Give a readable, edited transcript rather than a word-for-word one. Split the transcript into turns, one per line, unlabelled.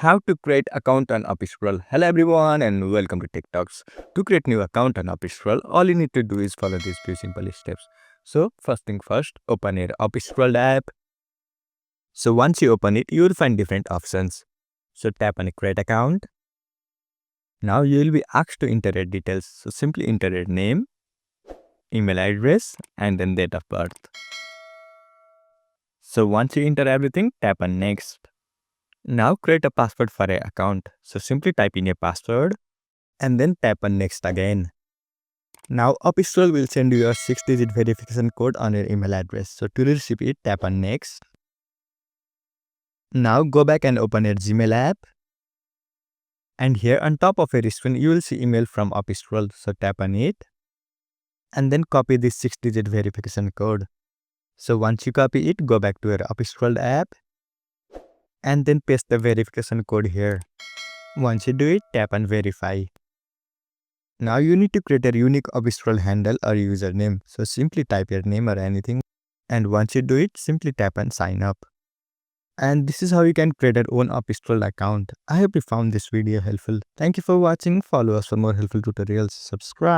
How to create account on UpScrolled. Hello everyone and welcome to Tech Talks. To create new account on UpScrolled, all you need to do is follow these few simple steps. So first thing first, open your UpScrolled app. So once you open it, you will find different options. So tap on create account. Now you will be asked to enter your details. So simply enter your name, email address and then date of birth. So once you enter everything, tap on next. Now create a password for your account. So simply type in your password and then tap on next again. Now UpScrolled will send you a 6-digit verification code on your email address. So to receive it, tap on next. Now go back and open your Gmail app. And here on top of your screen, you will see email from UpScrolled. So tap on it. And then copy this 6-digit verification code. So once you copy it, go back to your UpScrolled app. And then paste the verification code here. Once you do it, tap on verify. Now you need to create a unique UpScrolled handle or username. So simply type your name or anything. And once you do it, simply tap on sign up. And this is how you can create your own UpScrolled account. I hope you found this video helpful. Thank you for watching. Follow us for more helpful tutorials. Subscribe.